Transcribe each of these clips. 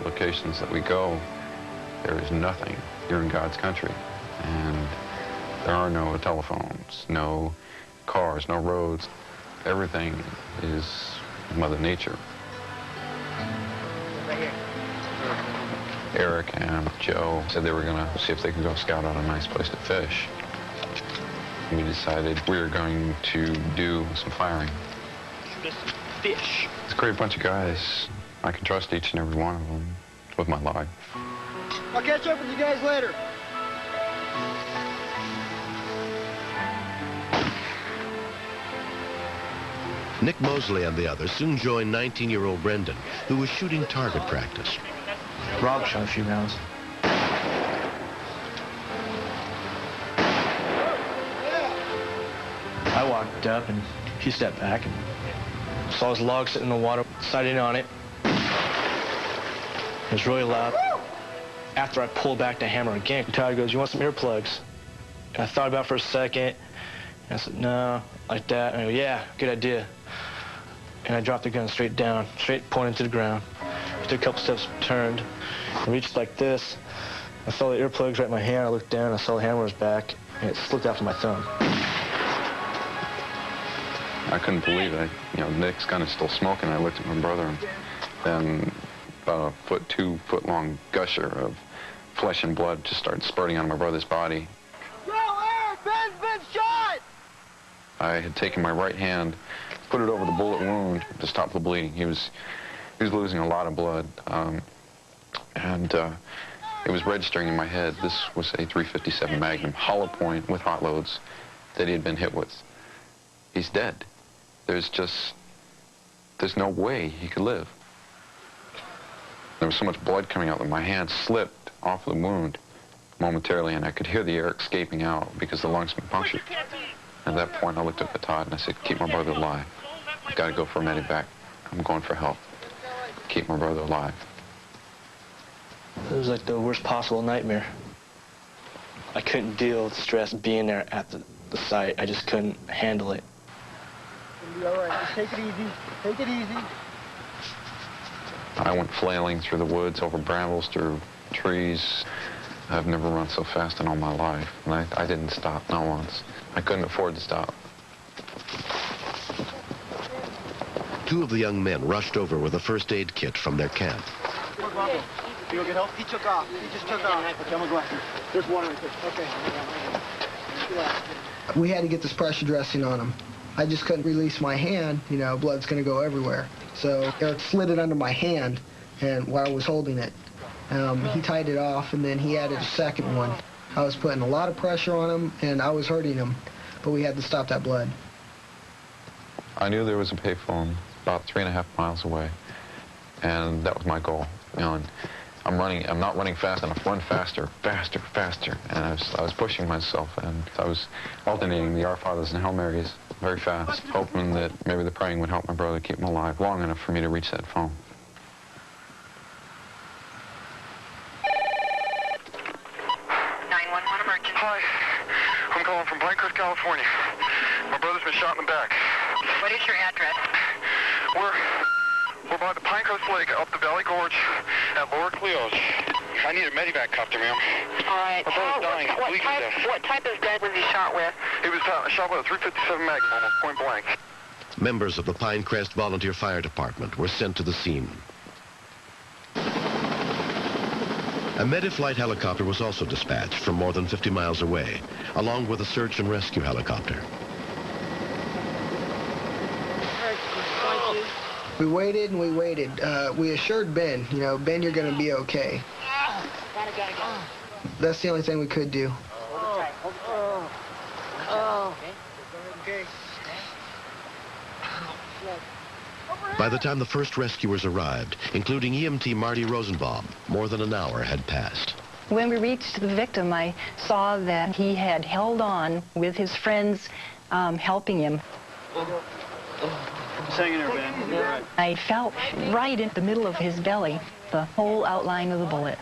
locations that we go, there is nothing. You're in God's country, and there are no telephones, no cars, no roads. Everything is Mother Nature. Right here. Eric and Joe said they were going to see if they could go scout out a nice place to fish. We decided we were going to do some firing. Fish. It's a great bunch of guys. I can trust each and every one of them with my life. I'll catch up with you guys later. Nick Mosley and the others soon joined 19-year-old Brendan, who was shooting target practice. Rob shot a few rounds. I walked up and he stepped back and saw his log sitting in the water, sighted in on it. It was really loud. After I pulled back the hammer again, Todd goes, "You want some earplugs?" And I thought about it for a second. And I said, "No," like that. And I go, "Yeah, good idea." And I dropped the gun straight down, straight pointed to the ground. Took a couple steps, turned, and reached like this. I saw the earplugs right in my hand. I looked down, I saw the hammer was back, and it slipped after my thumb. I couldn't believe it. Nick's gun is still smoking. I looked at my brother, and then about a 2-foot long gusher of flesh and blood just started spurting out of my brother's body. Yo, Eric, Ben's been shot! I had taken my right hand, put it over the bullet wound to stop the bleeding. He was losing a lot of blood, and it was registering in my head. This was a .357 Magnum, hollow point with hot loads that he had been hit with. He's dead. There's no way he could live. There was so much blood coming out that my hand slipped off the wound momentarily, and I could hear the air escaping out because the lungs had been punctured. At that point, I looked up at Todd and I said, "Keep my brother alive. I've got to go for a medevac. I'm going for help. Keep my brother alive." It was like the worst possible nightmare. I couldn't deal with the stress being there at the site. I just couldn't handle it. It'll be all right. Just take it easy. Take it easy. I went flailing through the woods, over brambles, through trees. I've never run so fast in all my life, and I didn't stop, not once. I couldn't afford to stop. Two of the young men rushed over with a first aid kit from their camp. You get help? He took off. He just took off. Okay, I'm gonna go after him. There's one right there. Okay. We had to get this pressure dressing on him. I just couldn't release my hand. Blood's gonna go everywhere. So Eric slid it under my hand, and while I was holding it, he tied it off, and then he added a second one. I was putting a lot of pressure on him, and I was hurting him, but we had to stop that blood. I knew there was a payphone about 3.5 miles away, and that was my goal. And I'm not running fast enough. Run faster, faster, faster. And I was pushing myself, and I was alternating the Our Fathers and Hail Marys very fast, hoping that maybe the praying would help my brother keep him alive long enough for me to reach that phone. Hi, I'm calling from Pinecrest, California. My brother's been shot in the back. What is your address? We're by the Pinecrest Lake up the Valley Gorge at Lower Cleos. I need a medevac copter, ma'am. All right. My brother's dying. Bleeding to death. What type of gun was he shot with? He was shot with a .357 Magnum, almost point blank. Members of the Pinecrest Volunteer Fire Department were sent to the scene. A Mediflight helicopter was also dispatched from more than 50 miles away, along with a search and rescue helicopter. We waited and we waited. We assured Ben, Ben, you're going to be okay. That's the only thing we could do. By the time the first rescuers arrived, including EMT Marty Rosenbaum, more than an hour had passed. When we reached the victim, I saw that he had held on with his friends helping him. Just hang in there, Ben. You're all right. I felt right in the middle of his belly, the whole outline of the bullet.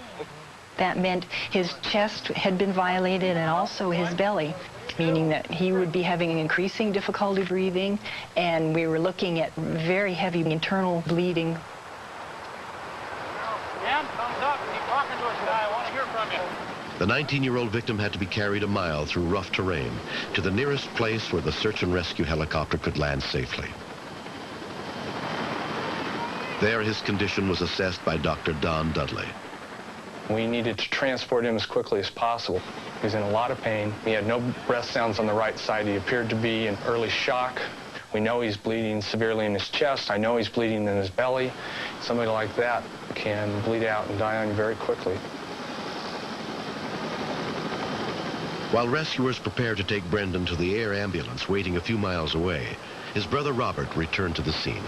That meant his chest had been violated and also his belly, meaning that he would be having increasing difficulty breathing, and we were looking at very heavy internal bleeding. Yeah, man. Thumbs up. Keep talking to us, guy. I want to hear from you. The 19-year-old victim had to be carried a mile through rough terrain to the nearest place where the search and rescue helicopter could land safely. There, his condition was assessed by Dr. Don Dudley. We needed to transport him as quickly as possible. He was in a lot of pain. He had no breath sounds on the right side. He appeared to be in early shock. We know he's bleeding severely in his chest. I know he's bleeding in his belly. Somebody like that can bleed out and die on you very quickly. While rescuers prepared to take Brendan to the air ambulance waiting a few miles away, his brother Robert returned to the scene.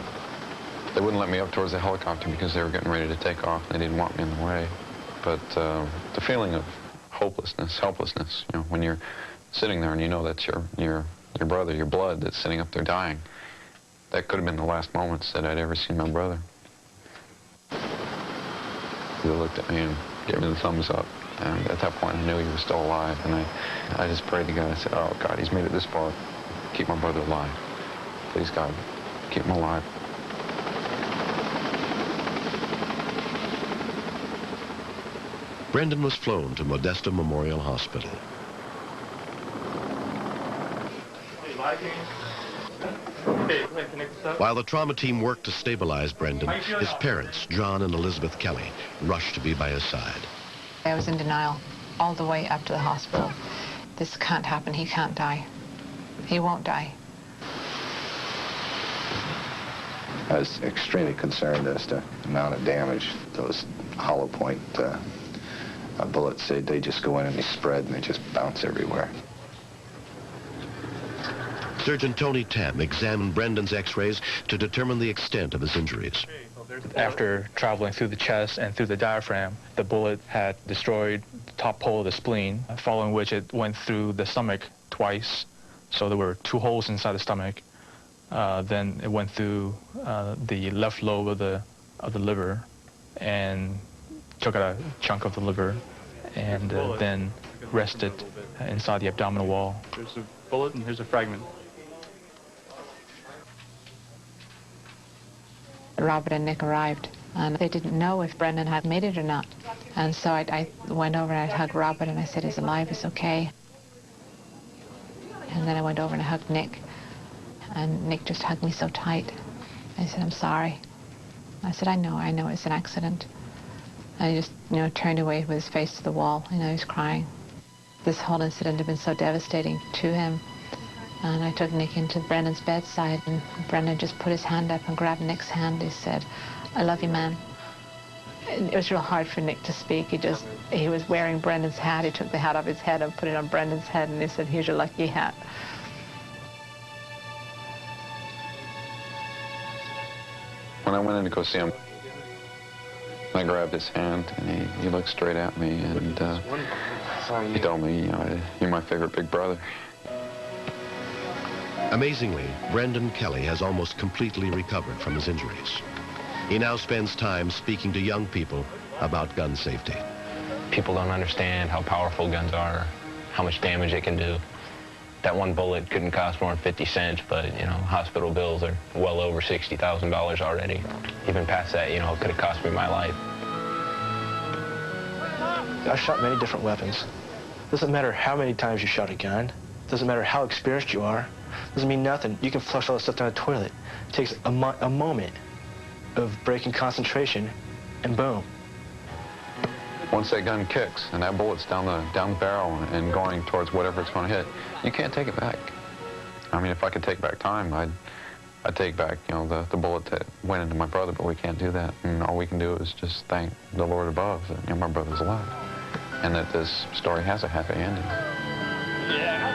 They wouldn't let me up towards the helicopter because they were getting ready to take off. They didn't want me in the way. But the feeling of hopelessness, helplessness, you know, when you're sitting there and you know that's your brother, your blood that's sitting up there dying, that could have been the last moments that I'd ever seen my brother. He looked at me and gave me the thumbs up. And at that point, I knew he was still alive. And I just prayed to God. I said, oh, God, he's made it this far. Keep my brother alive. Please, God, keep him alive. Brendan was flown to Modesto Memorial Hospital. While the trauma team worked to stabilize Brendan, his parents, John and Elizabeth Kelly, rushed to be by his side. I was in denial all the way up to the hospital. This can't happen. He can't die. He won't die. I was extremely concerned as to the amount of damage. Those hollow point bullets, they just go in and they spread and they just bounce everywhere. Surgeon Tony Tam examined Brendan's x-rays to determine the extent of his injuries. After traveling through the chest and through the diaphragm, the bullet had destroyed the top pole of the spleen, following which it went through the stomach twice. So there were 2 holes inside the stomach. Then it went through the left lobe of the liver and took out a chunk of the liver and then rested inside the abdominal wall. There's a bullet and here's a fragment. Robert and Nick arrived, and they didn't know if Brendan had made it or not. And so I went over and I hugged Robert and I said, he's alive, he's okay. And then I went over and I hugged Nick, and Nick just hugged me so tight. I said, I'm sorry. I said, I know, it's an accident. And he just, turned away with his face to the wall. He was crying. This whole incident had been so devastating to him. And I took Nick into Brendan's bedside, and Brendan just put his hand up and grabbed Nick's hand. He said, I love you, man. It was real hard for Nick to speak. He was wearing Brendan's hat. He took the hat off his head and put it on Brendan's head, and he said, here's your lucky hat. When I went in to go see him, I grabbed his hand, and he looked straight at me, and he told me, you're my favorite big brother. Amazingly, Brendan Kelly has almost completely recovered from his injuries. He now spends time speaking to young people about gun safety. People don't understand how powerful guns are, how much damage it can do. That one bullet couldn't cost more than 50 cents, but, hospital bills are well over $60,000 already. Even past that, it could have cost me my life. I've shot many different weapons. Doesn't matter how many times you shot a gun. Doesn't matter how experienced you are. Doesn't mean nothing. You can flush all that stuff down the toilet. It takes a moment of breaking concentration, and boom. Once that gun kicks and that bullet's down the barrel and going towards whatever it's going to hit, you can't take it back. I mean, if I could take back time, I'd take back, the bullet that went into my brother, but we can't do that. And all we can do is just thank the Lord above that, my brother's alive, and that this story has a happy ending. Yeah.